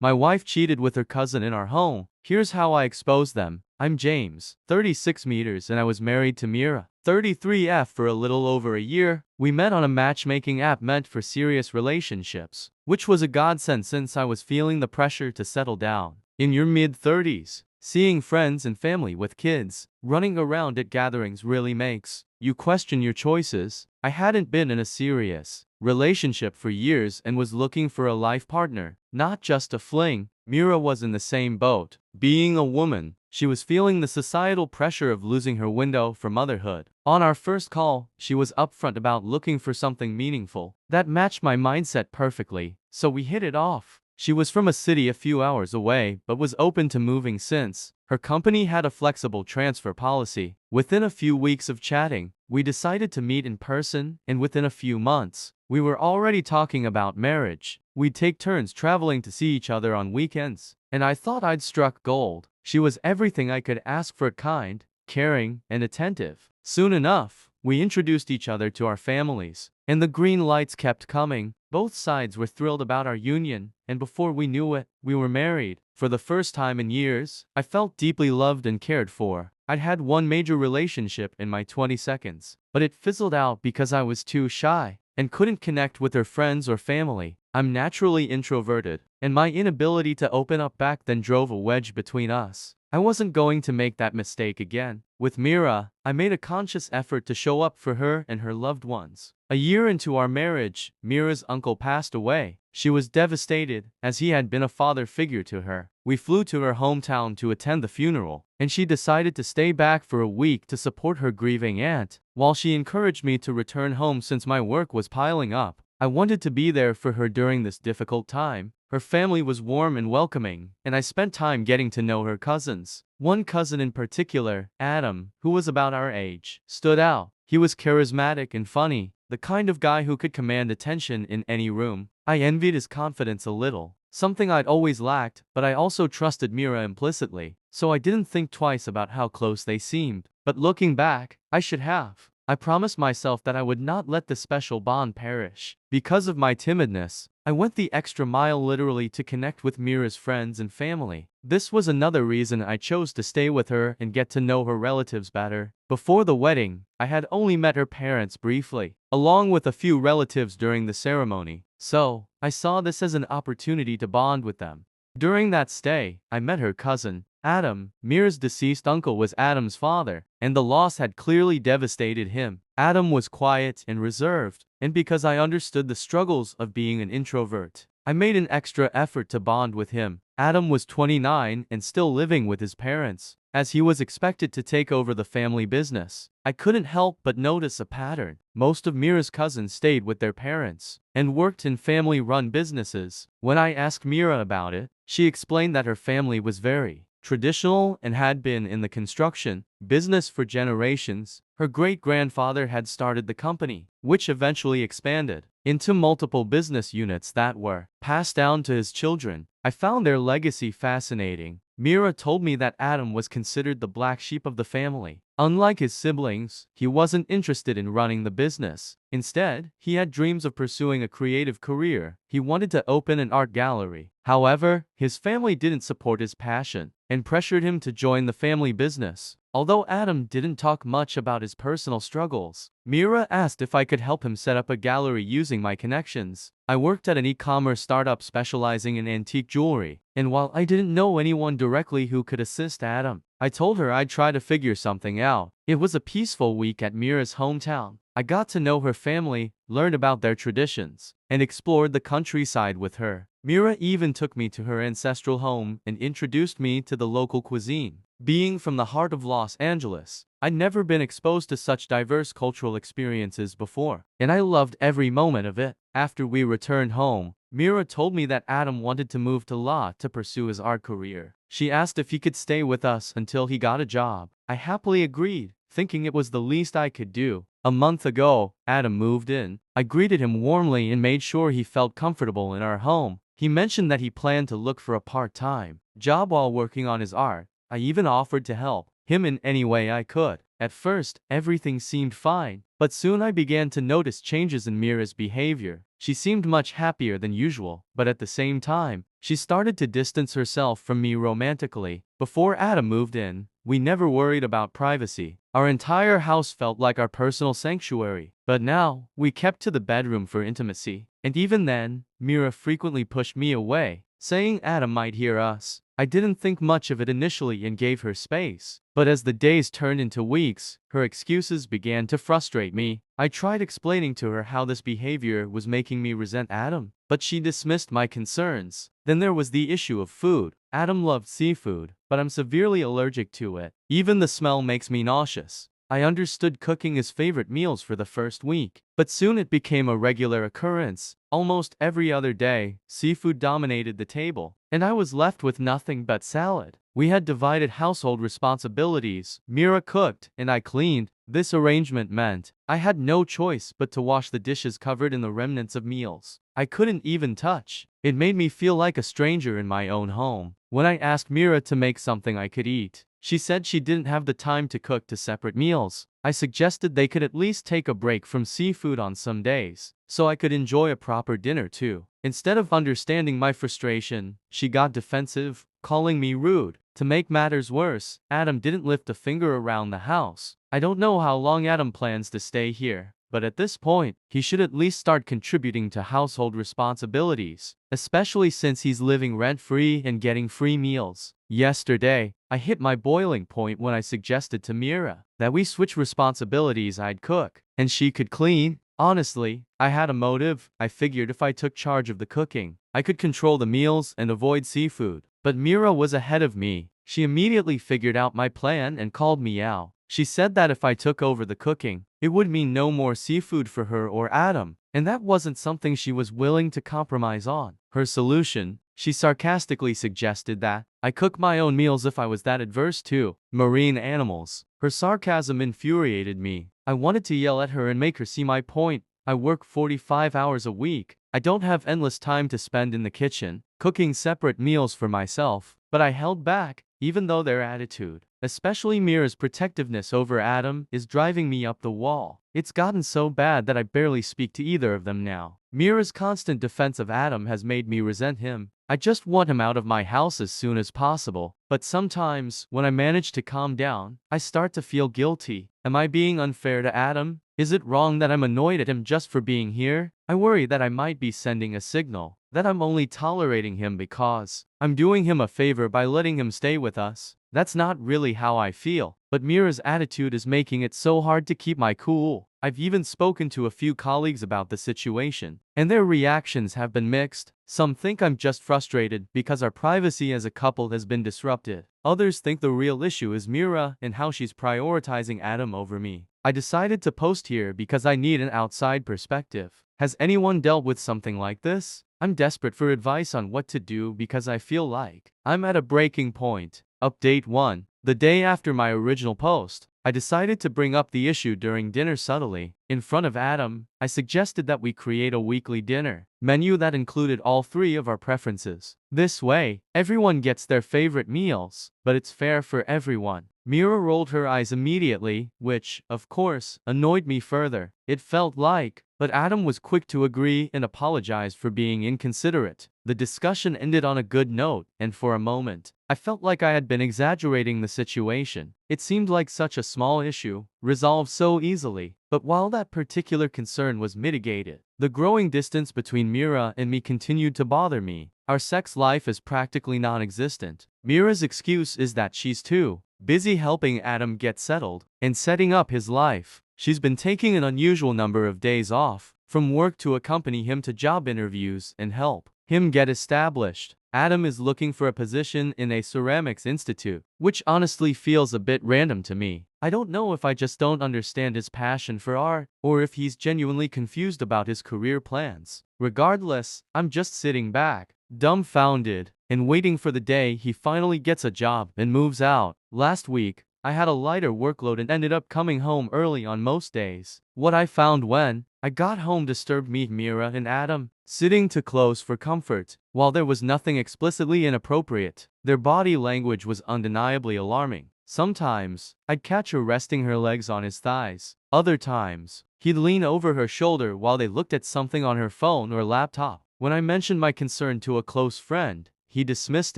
My wife cheated with her cousin in our home. Here's how I exposed them. I'm James, 36 meters, and I was married to Mira, 33F, for a little over a year. We met on a matchmaking app meant for serious relationships, which was a godsend since I was feeling the pressure to settle down. In your mid-30s, seeing friends and family with kids running around at gatherings really makes you question your choices. I hadn't been in a serious relationship for years and was looking for a life partner, not just a fling. Mira was in the same boat. Being a woman, she was feeling the societal pressure of losing her window for motherhood. On our first call, she was upfront about looking for something meaningful that matched my mindset perfectly, so we hit it off. She was from a city a few hours away, but was open to moving since her company had a flexible transfer policy. Within a few weeks of chatting, we decided to meet in person, and within a few months, we were already talking about marriage. We'd take turns traveling to see each other on weekends, and I thought I'd struck gold. She was everything I could ask for: kind, caring, and attentive. Soon enough, we introduced each other to our families, and the green lights kept coming. Both sides were thrilled about our union, and before we knew it, we were married. For the first time in years, I felt deeply loved and cared for. I'd had one major relationship in my 20s, but it fizzled out because I was too shy and couldn't connect with her friends or family. I'm naturally introverted, and my inability to open up back then drove a wedge between us. I wasn't going to make that mistake again. With Mira, I made a conscious effort to show up for her and her loved ones. A year into our marriage, Mira's uncle passed away. She was devastated, as he had been a father figure to her. We flew to her hometown to attend the funeral, and she decided to stay back for a week to support her grieving aunt. While she encouraged me to return home since my work was piling up, I wanted to be there for her during this difficult time. Her family was warm and welcoming, and I spent time getting to know her cousins. One cousin in particular, Adam, who was about our age, stood out. He was charismatic and funny, the kind of guy who could command attention in any room. I envied his confidence a little, something I'd always lacked, but I also trusted Mira implicitly, so I didn't think twice about how close they seemed. But looking back, I should have. I promised myself that I would not let the special bond perish. Because of my timidness, I went the extra mile literally to connect with Mira's friends and family. This was another reason I chose to stay with her and get to know her relatives better. Before the wedding, I had only met her parents briefly, along with a few relatives during the ceremony, so I saw this as an opportunity to bond with them. During that stay, I met her cousin, Adam. Mira's deceased uncle was Adam's father, and the loss had clearly devastated him. Adam was quiet and reserved, and because I understood the struggles of being an introvert, I made an extra effort to bond with him. Adam was 29 and still living with his parents, as he was expected to take over the family business. I couldn't help but notice a pattern. Most of Mira's cousins stayed with their parents and worked in family-run businesses. When I asked Mira about it, she explained that her family was very traditional and had been in the construction business for generations. Her great-grandfather had started the company, which eventually expanded into multiple business units that were passed down to his children. I found their legacy fascinating. Mira told me that Adam was considered the black sheep of the family. Unlike his siblings, he wasn't interested in running the business. Instead, he had dreams of pursuing a creative career. He wanted to open an art gallery. However, his family didn't support his passion and pressured him to join the family business. Although Adam didn't talk much about his personal struggles, Mira asked if I could help him set up a gallery using my connections. I worked at an e-commerce startup specializing in antique jewelry, and while I didn't know anyone directly who could assist Adam, I told her I'd try to figure something out. It was a peaceful week at Mira's hometown. I got to know her family, learned about their traditions, and explored the countryside with her. Mira even took me to her ancestral home and introduced me to the local cuisine. Being from the heart of Los Angeles, I'd never been exposed to such diverse cultural experiences before, and I loved every moment of it. After we returned home, Mira told me that Adam wanted to move to La to pursue his art career. She asked if he could stay with us until he got a job. I happily agreed, thinking it was the least I could do. A month ago, Adam moved in. I greeted him warmly and made sure he felt comfortable in our home. He mentioned that he planned to look for a part-time job while working on his art. I even offered to help him in any way I could. At first, everything seemed fine, but soon I began to notice changes in Mira's behavior. She seemed much happier than usual, but at the same time, She started to distance herself from me romantically. Before Adam moved in, we never worried about privacy. Our entire house felt like our personal sanctuary. But now, we kept to the bedroom for intimacy. And even then, Mira frequently pushed me away, saying Adam might hear us. I didn't think much of it initially and gave her space. But as the days turned into weeks, her excuses began to frustrate me. I tried explaining to her how this behavior was making me resent Adam, but she dismissed my concerns. Then there was the issue of food. Adam loved seafood, but I'm severely allergic to it. Even the smell makes me nauseous. I understood cooking his favorite meals for the first week, but soon it became a regular occurrence. Almost every other day, seafood dominated the table, and I was left with nothing but salad. We had divided household responsibilities. Mira cooked, and I cleaned. This arrangement meant I had no choice but to wash the dishes covered in the remnants of meals I couldn't even touch. It made me feel like a stranger in my own home. When I asked Mira to make something I could eat, she said she didn't have the time to cook to separate meals. I suggested they could at least take a break from seafood on some days, so I could enjoy a proper dinner too. Instead of understanding my frustration, she got defensive, calling me rude. To make matters worse, Adam didn't lift a finger around the house. I don't know how long Adam plans to stay here, but at this point, he should at least start contributing to household responsibilities, especially since he's living rent-free and getting free meals. Yesterday, I hit my boiling point when I suggested to Mira that we switch responsibilities. I'd cook, and she could clean. Honestly, I had a motive. I figured if I took charge of the cooking, I could control the meals and avoid seafood. But Mira was ahead of me. She immediately figured out my plan and called me out. She said that if I took over the cooking, it would mean no more seafood for her or Adam, and that wasn't something she was willing to compromise on. Her solution, she sarcastically suggested that I cook my own meals if I was that adverse to marine animals. Her sarcasm infuriated me. I wanted to yell at her and make her see my point. I work 45 hours a week. I don't have endless time to spend in the kitchen, cooking separate meals for myself. But I held back, even though their attitude, especially Mira's protectiveness over Adam, is driving me up the wall. It's gotten so bad that I barely speak to either of them now. Mira's constant defense of Adam has made me resent him. I just want him out of my house as soon as possible. But sometimes, when I manage to calm down, I start to feel guilty. Am I being unfair to Adam? Is it wrong that I'm annoyed at him just for being here? I worry that I might be sending a signal that I'm only tolerating him because I'm doing him a favor by letting him stay with us. That's not really how I feel, but Mira's attitude is making it so hard to keep my cool. I've even spoken to a few colleagues about the situation, and their reactions have been mixed. Some think I'm just frustrated because our privacy as a couple has been disrupted. Others think the real issue is Mira and how she's prioritizing Adam over me. I decided to post here because I need an outside perspective. Has anyone dealt with something like this? I'm desperate for advice on what to do because I feel like I'm at a breaking point. Update 1. The day after my original post, I decided to bring up the issue during dinner subtly. In front of Adam, I suggested that we create a weekly dinner menu that included all three of our preferences. This way, everyone gets their favorite meals, but it's fair for everyone. Mira rolled her eyes immediately, which, of course, annoyed me further. It felt like, but Adam was quick to agree and apologized for being inconsiderate. The discussion ended on a good note, and for a moment, I felt like I had been exaggerating the situation. It seemed like such a small issue, resolved so easily. But while that particular concern was mitigated, the growing distance between Mira and me continued to bother me. Our sex life is practically non-existent. Mira's excuse is that she's too busy helping Adam get settled and setting up his life. She's been taking an unusual number of days off from work to accompany him to job interviews and help him get established. Adam is looking for a position in a ceramics institute, which honestly feels a bit random to me. I don't know if I just don't understand his passion for art, or if he's genuinely confused about his career plans. Regardless, I'm just sitting back, dumbfounded, and waiting for the day he finally gets a job and moves out. Last week, I had a lighter workload and ended up coming home early on most days. What I found when I got home disturbed me, Mira and Adam, sitting too close for comfort. While there was nothing explicitly inappropriate, their body language was undeniably alarming. Sometimes, I'd catch her resting her legs on his thighs. Other times, he'd lean over her shoulder while they looked at something on her phone or laptop. When I mentioned my concern to a close friend, he dismissed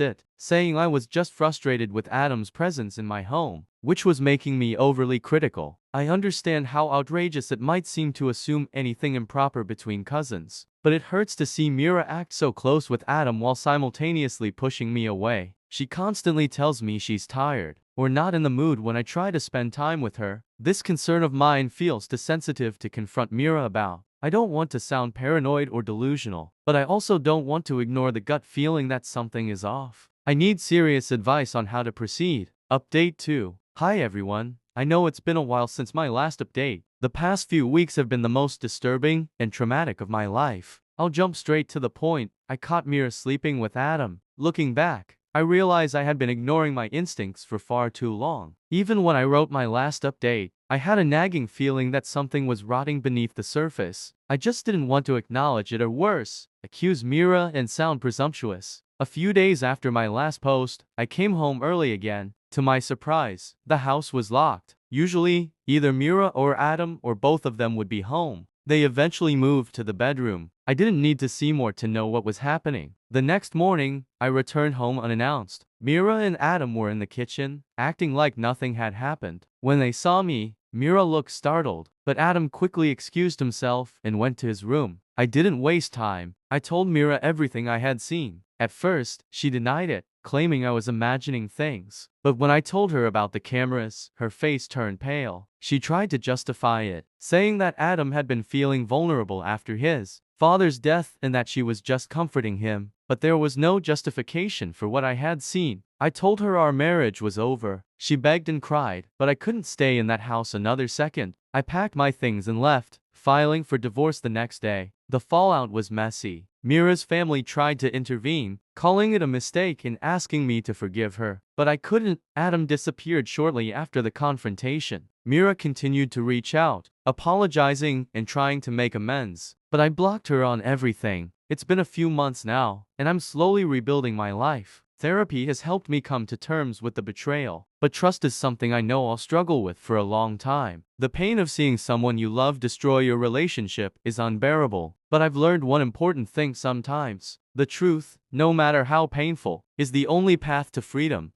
it, saying I was just frustrated with Adam's presence in my home, which was making me overly critical. I understand how outrageous it might seem to assume anything improper between cousins, but it hurts to see Mira act so close with Adam while simultaneously pushing me away. She constantly tells me she's tired or not in the mood when I try to spend time with her. This concern of mine feels too sensitive to confront Mira about. I don't want to sound paranoid or delusional, but I also don't want to ignore the gut feeling that something is off. I need serious advice on how to proceed. Update 2. Hi everyone. I know it's been a while since my last update. The past few weeks have been the most disturbing and traumatic of my life. I'll jump straight to the point. I caught Mira sleeping with Adam. Looking back, I realize I had been ignoring my instincts for far too long. Even when I wrote my last update, I had a nagging feeling that something was rotting beneath the surface. I just didn't want to acknowledge it or worse, accuse Mira and sound presumptuous. A few days after my last post, I came home early again. To my surprise, the house was locked. Usually, either Mira or Adam or both of them would be home. They eventually moved to the bedroom. I didn't need to see more to know what was happening. The next morning, I returned home unannounced. Mira and Adam were in the kitchen, acting like nothing had happened. When they saw me, Mira looked startled, but Adam quickly excused himself and went to his room. I didn't waste time. I told Mira everything I had seen. At first, she denied it, claiming I was imagining things. But when I told her about the cameras, her face turned pale. She tried to justify it, saying that Adam had been feeling vulnerable after his father's death and that she was just comforting him. But there was no justification for what I had seen. I told her our marriage was over. She begged and cried, but I couldn't stay in that house another second. I packed my things and left, filing for divorce the next day. The fallout was messy. Mira's family tried to intervene, calling it a mistake and asking me to forgive her. But I couldn't. Adam disappeared shortly after the confrontation. Mira continued to reach out, apologizing and trying to make amends, but I blocked her on everything. It's been a few months now, and I'm slowly rebuilding my life. Therapy has helped me come to terms with the betrayal, but trust is something I know I'll struggle with for a long time. The pain of seeing someone you love destroy your relationship is unbearable, but I've learned one important thing sometimes. The truth, no matter how painful, is the only path to freedom.